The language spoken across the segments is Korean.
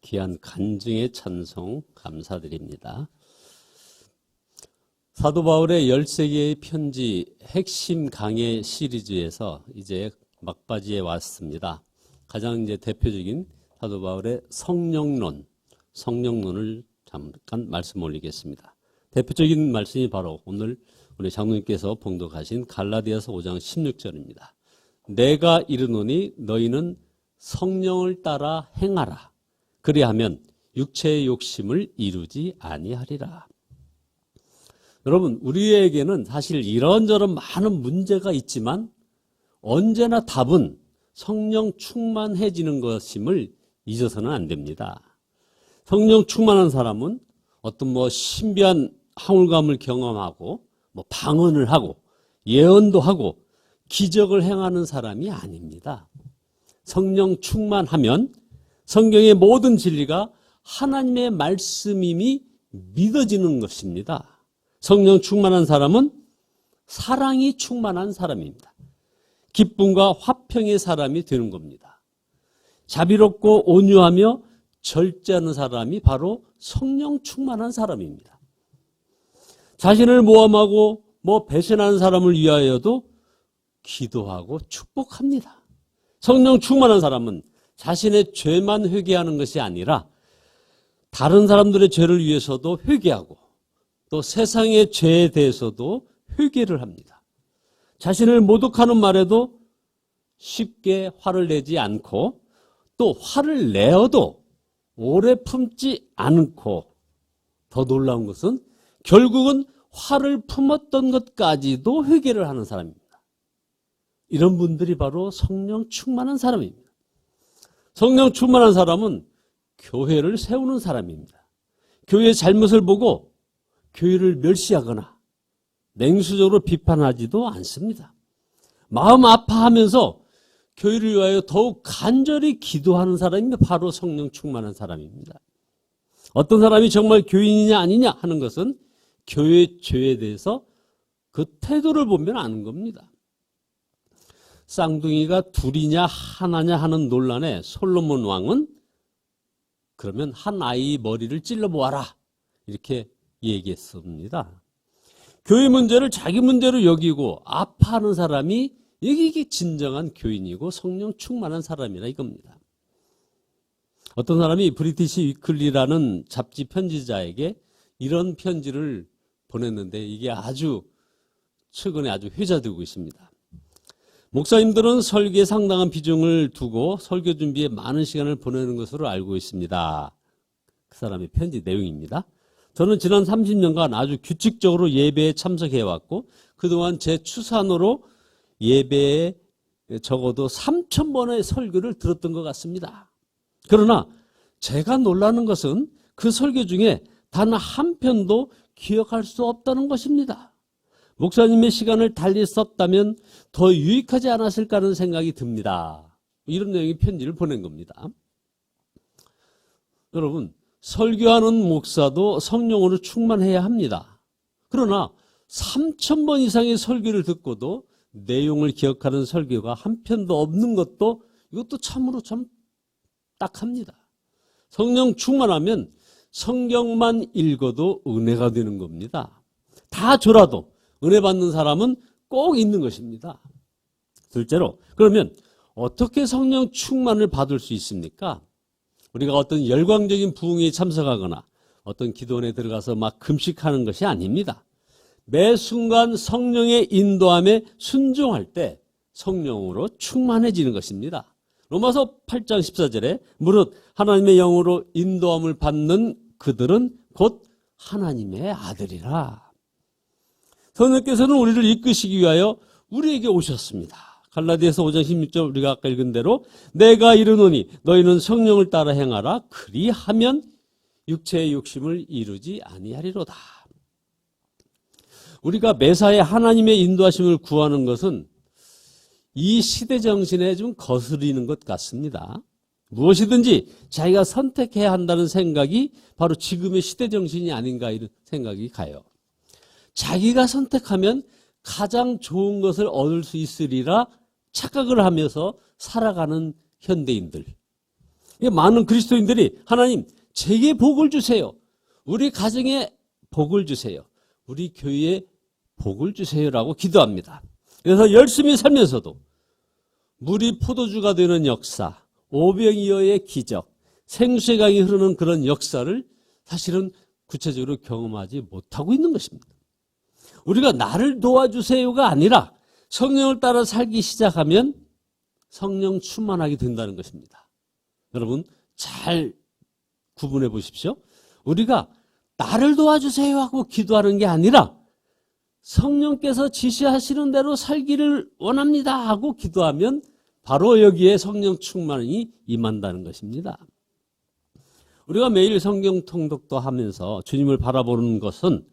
귀한 간증의 찬송 감사드립니다. 사도 바울의 13개의 편지 핵심 강해 시리즈에서 이제 막바지에 왔습니다. 가장 이제 대표적인 사도 바울의 성령론을 잠깐 말씀 올리겠습니다. 대표적인 말씀이 바로 오늘 우리 장로님께서 봉독하신 갈라디아서 5장 16절입니다. 내가 이르노니 너희는 성령을 따라 행하라. 그리하면 육체의 욕심을 이루지 아니하리라. 여러분, 우리에게는 사실 이런저런 많은 문제가 있지만 언제나 답은 성령 충만해지는 것임을 잊어서는 안 됩니다. 성령 충만한 사람은 어떤 신비한 황홀감을 경험하고 방언을 하고 예언도 하고 기적을 행하는 사람이 아닙니다. 성령 충만하면 성경의 모든 진리가 하나님의 말씀임이 믿어지는 것입니다. 성령 충만한 사람은 사랑이 충만한 사람입니다. 기쁨과 화평의 사람이 되는 겁니다. 자비롭고 온유하며 절제하는 사람이 바로 성령 충만한 사람입니다. 자신을 모함하고 배신하는 사람을 위하여도 기도하고 축복합니다. 성령 충만한 사람은 자신의 죄만 회개하는 것이 아니라 다른 사람들의 죄를 위해서도 회개하고 또 세상의 죄에 대해서도 회개를 합니다. 자신을 모독하는 말에도 쉽게 화를 내지 않고 또 화를 내어도 오래 품지 않고 더 놀라운 것은 결국은 화를 품었던 것까지도 회개를 하는 사람입니다. 이런 분들이 바로 성령 충만한 사람입니다. 성령 충만한 사람은 교회를 세우는 사람입니다. 교회의 잘못을 보고 교회를 멸시하거나 냉수적으로 비판하지도 않습니다. 마음 아파하면서 교회를 위하여 더욱 간절히 기도하는 사람이 바로 성령 충만한 사람입니다. 어떤 사람이 정말 교인이냐 아니냐 하는 것은 교회의 죄에 대해서 그 태도를 보면 아는 겁니다. 쌍둥이가 둘이냐 하나냐 하는 논란에 솔로몬 왕은 그러면 한 아이 머리를 찔러보아라 이렇게 얘기했습니다. 교회 문제를 자기 문제로 여기고 아파하는 사람이 이게 진정한 교인이고 성령 충만한 사람이라 이겁니다. 어떤 사람이 브리티시 위클리라는 잡지 편지자에게 이런 편지를 보냈는데 이게 최근에 아주 회자되고 있습니다. 목사님들은 설계에 상당한 비중을 두고 설교 준비에 많은 시간을 보내는 것으로 알고 있습니다. 그 사람의 편지 내용입니다. 저는 지난 30년간 아주 규칙적으로 예배에 참석해왔고 그동안 제 추산으로 예배에 적어도 3,000번의 설교를 들었던 것 같습니다. 그러나 제가 놀라는 것은 그 설교 중에 단 한 편도 기억할 수 없다는 것입니다. 목사님의 시간을 달리 썼다면 더 유익하지 않았을까 하는 생각이 듭니다. 이런 내용의 편지를 보낸 겁니다. 여러분, 설교하는 목사도 성령으로 충만해야 합니다. 그러나 3,000번 이상의 설교를 듣고도 내용을 기억하는 설교가 한 편도 없는 것도 이것도 참으로 참 딱합니다. 성령 충만하면 성경만 읽어도 은혜가 되는 겁니다. 다 줘라도 은혜 받는 사람은 꼭 있는 것입니다. 둘째로, 그러면 어떻게 성령 충만을 받을 수 있습니까? 우리가 어떤 열광적인 부흥에 참석하거나 어떤 기도원에 들어가서 막 금식하는 것이 아닙니다. 매 순간 성령의 인도함에 순종할 때 성령으로 충만해지는 것입니다. 로마서 8장 14절에 무릇 하나님의 영으로 인도함을 받는 그들은 곧 하나님의 아들이라. 성령께서는 우리를 이끄시기 위하여 우리에게 오셨습니다. 갈라디아서 5장 16절 우리가 아까 읽은 대로 내가 이르노니 너희는 성령을 따라 행하라. 그리하면 육체의 욕심을 이루지 아니하리로다. 우리가 매사에 하나님의 인도하심을 구하는 것은 이 시대 정신에 좀 거스리는 것 같습니다. 무엇이든지 자기가 선택해야 한다는 생각이 바로 지금의 시대 정신이 아닌가 이런 생각이 가요. 자기가 선택하면 가장 좋은 것을 얻을 수 있으리라 착각을 하면서 살아가는 현대인들. 많은 그리스도인들이 하나님 제게 복을 주세요. 우리 가정에 복을 주세요. 우리 교회에 복을 주세요라고 기도합니다. 그래서 열심히 살면서도 물이 포도주가 되는 역사, 오병이어의 기적, 생수의 강이 흐르는 그런 역사를 사실은 구체적으로 경험하지 못하고 있는 것입니다. 우리가 나를 도와주세요가 아니라 성령을 따라 살기 시작하면 성령 충만하게 된다는 것입니다. 여러분 잘 구분해 보십시오. 우리가 나를 도와주세요 하고 기도하는 게 아니라 성령께서 지시하시는 대로 살기를 원합니다 하고 기도하면 바로 여기에 성령 충만이 임한다는 것입니다. 우리가 매일 성경 통독도 하면서 주님을 바라보는 것은,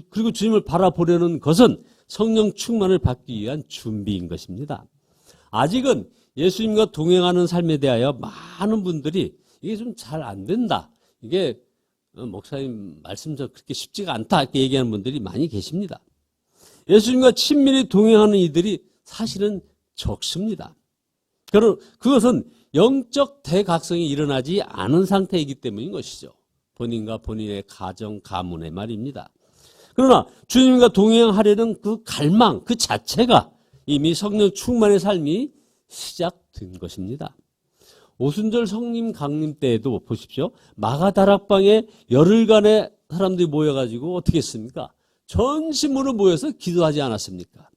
그리고 주님을 바라보려는 것은 성령 충만을 받기 위한 준비인 것입니다. 아직은 예수님과 동행하는 삶에 대하여 많은 분들이 이게 좀 잘 안 된다, 이게 목사님 말씀처럼 그렇게 쉽지가 않다 이렇게 얘기하는 분들이 많이 계십니다. 예수님과 친밀히 동행하는 이들이 사실은 적습니다. 그것은 영적 대각성이 일어나지 않은 상태이기 때문인 것이죠. 본인과 본인의 가정, 가문의 말입니다. 그러나 주님과 동행하려는 그 갈망 그 자체가 이미 성령 충만의 삶이 시작된 것입니다. 오순절 성림 강림 때에도 보십시오. 마가다락방에 열흘간의 사람들이 모여가지고 어떻게 했습니까? 전심으로 모여서 기도하지 않았습니까?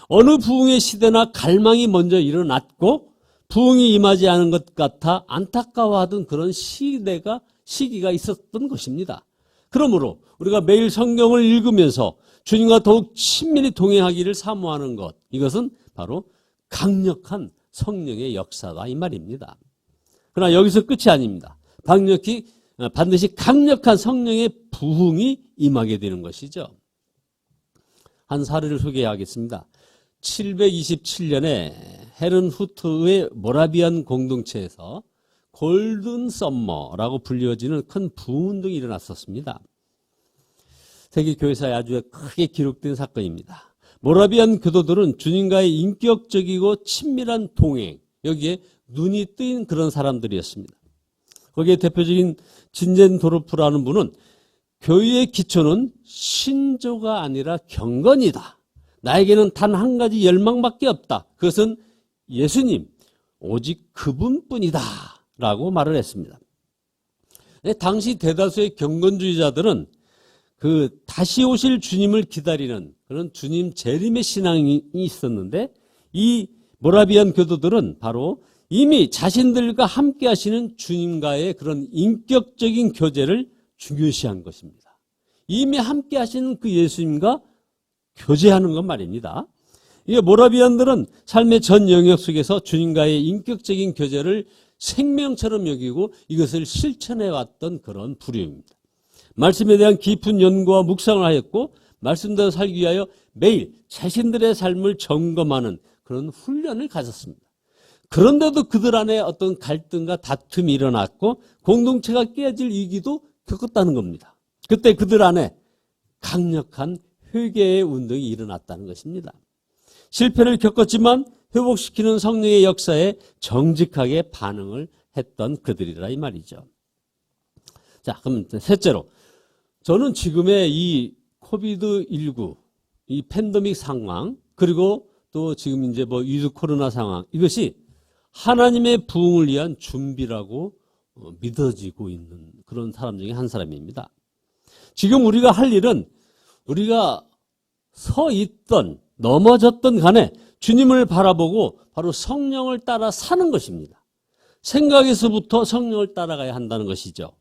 어느 부흥의 시대나 갈망이 먼저 일어났고 부흥이 임하지 않은 것 같아 안타까워하던 그런 시기가 있었던 것입니다. 그러므로 우리가 매일 성경을 읽으면서 주님과 더욱 친밀히 동행하기를 사모하는 것, 이것은 바로 강력한 성령의 역사다 이 말입니다. 그러나 여기서 끝이 아닙니다. 반드시 강력한 성령의 부흥이 임하게 되는 것이죠. 한 사례를 소개하겠습니다. 727년에 헤른후트의 모라비안 공동체에서 골든 썸머라고 불리워지는 큰 부흥운동이 일어났었습니다. 세계 교회사에 아주 크게 기록된 사건입니다. 모라비안 교도들은 주님과의 인격적이고 친밀한 동행, 여기에 눈이 뜨인 그런 사람들이었습니다. 거기에 대표적인 진젠도르프라는 분은 교회의 기초는 신조가 아니라 경건이다. 나에게는 단 한 가지 열망밖에 없다. 그것은 예수님, 오직 그분뿐이다 라고 말을 했습니다. 당시 대다수의 경건주의자들은 그 다시 오실 주님을 기다리는 그런 주님 재림의 신앙이 있었는데, 이 모라비안 교도들은 바로 이미 자신들과 함께 하시는 주님과의 그런 인격적인 교제를 중요시한 것입니다. 이미 함께 하시는 그 예수님과 교제하는 것 말입니다. 이게 모라비안들은 삶의 전 영역 속에서 주님과의 인격적인 교제를 생명처럼 여기고 이것을 실천해 왔던 그런 부류입니다. 말씀에 대한 깊은 연구와 묵상을 하였고 말씀대로 살기 위하여 매일 자신들의 삶을 점검하는 그런 훈련을 가졌습니다. 그런데도 그들 안에 어떤 갈등과 다툼이 일어났고 공동체가 깨질 위기도 겪었다는 겁니다. 그때 그들 안에 강력한 회개의 운동이 일어났다는 것입니다. 실패를 겪었지만 회복시키는 성령의 역사에 정직하게 반응을 했던 그들이라 이 말이죠. 자, 그럼 셋째로, 저는 지금의 이 코비드19 이 팬데믹 상황, 그리고 또 지금 이제 위드 코로나 상황, 이것이 하나님의 부흥을 위한 준비라고 믿어지고 있는 그런 사람 중에 한 사람입니다. 지금 우리가 할 일은 우리가 서 있던 넘어졌던 간에 주님을 바라보고 바로 성령을 따라 사는 것입니다. 생각에서부터 성령을 따라가야 한다는 것이죠.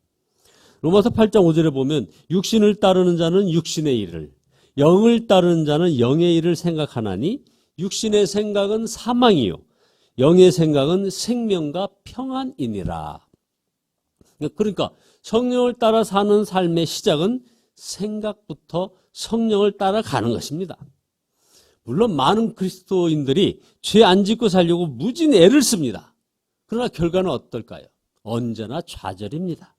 로마서 8장 5절에 보면 육신을 따르는 자는 육신의 일을, 영을 따르는 자는 영의 일을 생각하나니 육신의 생각은 사망이요 영의 생각은 생명과 평안이니라. 그러니까 성령을 따라 사는 삶의 시작은 생각부터 성령을 따라가는 것입니다. 물론 많은 그리스도인들이 죄 안 짓고 살려고 무진 애를 씁니다. 그러나 결과는 어떨까요? 언제나 좌절입니다.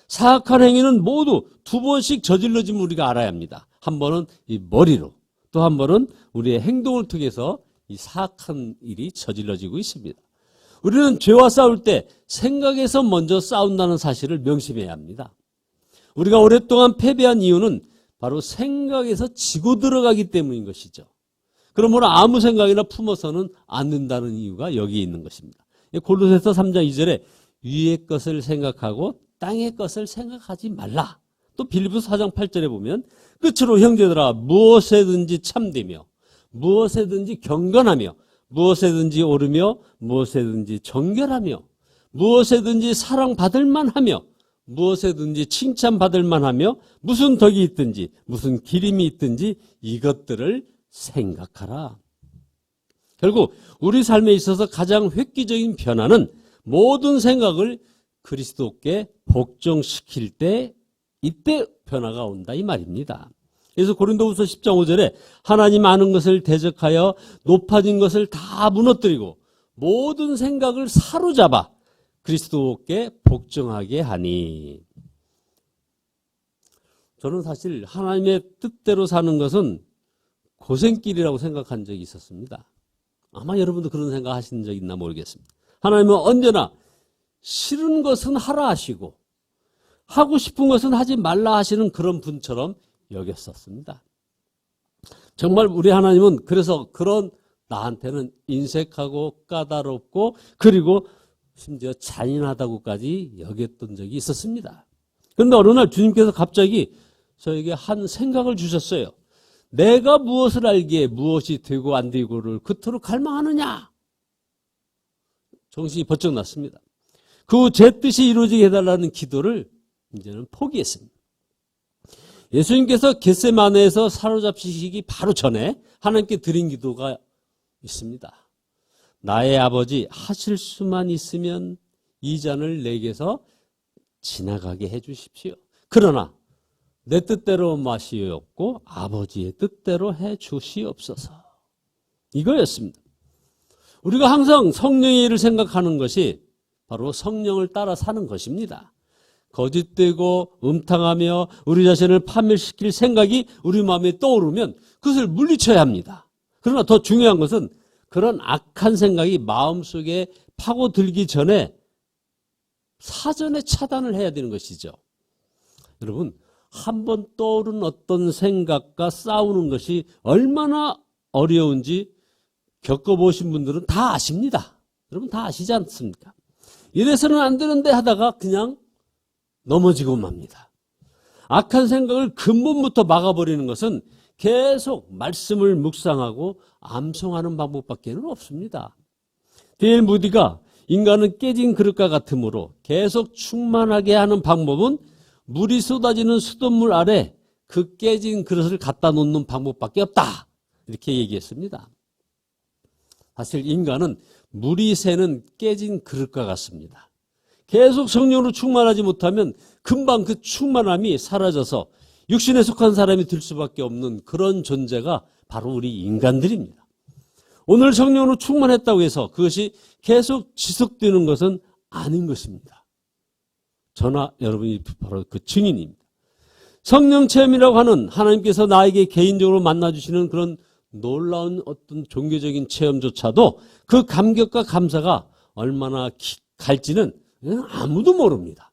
사악한 행위는 모두 두 번씩 저질러짐을 우리가 알아야 합니다. 한 번은 이 머리로, 또 한 번은 우리의 행동을 통해서 이 사악한 일이 저질러지고 있습니다. 우리는 죄와 싸울 때 생각에서 먼저 싸운다는 사실을 명심해야 합니다. 우리가 오랫동안 패배한 이유는 바로 생각에서 지고 들어가기 때문인 것이죠. 그러므로 아무 생각이나 품어서는 안 된다는 이유가 여기에 있는 것입니다. 골로새서 3장 2절에 위의 것을 생각하고 땅의 것을 생각하지 말라. 또 빌립보서 4장 8절에 보면 끝으로 형제들아 무엇에든지 참되며 무엇에든지 경건하며 무엇에든지 오르며 무엇에든지 정결하며 무엇에든지 사랑받을 만하며 무엇에든지 칭찬받을 만하며 무슨 덕이 있든지 무슨 기림이 있든지 이것들을 생각하라. 결국 우리 삶에 있어서 가장 획기적인 변화는 모든 생각을 그리스도께 복종시킬 때 이때 변화가 온다 이 말입니다. 그래서 고린도후서 10장 5절에 하나님 아는 것을 대적하여 높아진 것을 다 무너뜨리고 모든 생각을 사로잡아 그리스도께 복종하게 하니. 저는 사실 하나님의 뜻대로 사는 것은 고생길이라고 생각한 적이 있었습니다. 아마 여러분도 그런 생각 하신 적 있나 모르겠습니다. 하나님은 언제나 싫은 것은 하라 하시고 하고 싶은 것은 하지 말라 하시는 그런 분처럼 여겼었습니다. 정말 우리 하나님은 그래서 그런 나한테는 인색하고 까다롭고 그리고 심지어 잔인하다고까지 여겼던 적이 있었습니다. 그런데 어느 날 주님께서 갑자기 저에게 한 생각을 주셨어요. 내가 무엇을 알기에 무엇이 되고 안 되고를 그토록 갈망하느냐? 정신이 번쩍 났습니다. 그 후 제 뜻이 이루어지게 해달라는 기도를 이제는 포기했습니다. 예수님께서 겟세마네에서 사로잡히시기 바로 전에 하나님께 드린 기도가 있습니다. 나의 아버지 하실 수만 있으면 이 잔을 내게서 지나가게 해 주십시오. 그러나 내 뜻대로 마시옵고 아버지의 뜻대로 해 주시옵소서. 이거였습니다. 우리가 항상 성령의 일을 생각하는 것이 바로 성령을 따라 사는 것입니다. 거짓되고 음탕하며 우리 자신을 파멸시킬 생각이 우리 마음에 떠오르면 그것을 물리쳐야 합니다. 그러나 더 중요한 것은 그런 악한 생각이 마음속에 파고들기 전에 사전에 차단을 해야 되는 것이죠. 여러분, 한번 떠오른 어떤 생각과 싸우는 것이 얼마나 어려운지 겪어보신 분들은 다 아십니다. 여러분 다 아시지 않습니까? 이래서는 안 되는데 하다가 그냥 넘어지고 맙니다. 악한 생각을 근본부터 막아버리는 것은 계속 말씀을 묵상하고 암송하는 방법밖에 없습니다. 데일 무디가 인간은 깨진 그릇과 같으므로 계속 충만하게 하는 방법은 물이 쏟아지는 수돗물 아래 그 깨진 그릇을 갖다 놓는 방법밖에 없다. 이렇게 얘기했습니다. 사실 인간은 물이 새는 깨진 그릇과 같습니다. 계속 성령으로 충만하지 못하면 금방 그 충만함이 사라져서 육신에 속한 사람이 될 수밖에 없는 그런 존재가 바로 우리 인간들입니다. 오늘 성령으로 충만했다고 해서 그것이 계속 지속되는 것은 아닌 것입니다. 저나 여러분이 바로 그 증인입니다. 성령 체험이라고 하는 하나님께서 나에게 개인적으로 만나주시는 그런 놀라운 어떤 종교적인 체험조차도 그 감격과 감사가 얼마나 갈지는 아무도 모릅니다.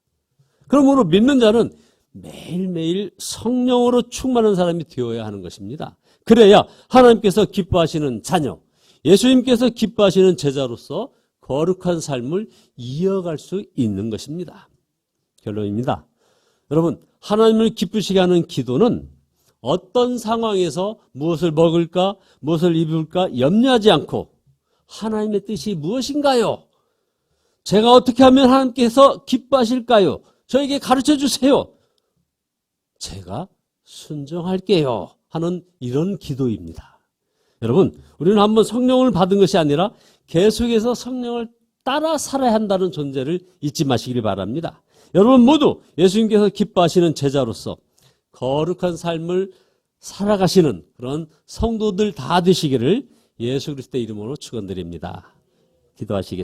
그러므로 믿는 자는 매일매일 성령으로 충만한 사람이 되어야 하는 것입니다. 그래야 하나님께서 기뻐하시는 자녀, 예수님께서 기뻐하시는 제자로서 거룩한 삶을 이어갈 수 있는 것입니다. 결론입니다. 여러분, 하나님을 기쁘시게 하는 기도는 어떤 상황에서 무엇을 먹을까, 무엇을 입을까 염려하지 않고 하나님의 뜻이 무엇인가요? 제가 어떻게 하면 하나님께서 기뻐하실까요? 저에게 가르쳐 주세요. 제가 순종할게요 하는 이런 기도입니다. 여러분, 우리는 한번 성령을 받은 것이 아니라 계속해서 성령을 따라 살아야 한다는 존재를 잊지 마시길 바랍니다. 여러분 모두 예수님께서 기뻐하시는 제자로서 거룩한 삶을 살아가시는 그런 성도들 다 되시기를 예수 그리스도의 이름으로 축원드립니다. 기도하시겠습니다.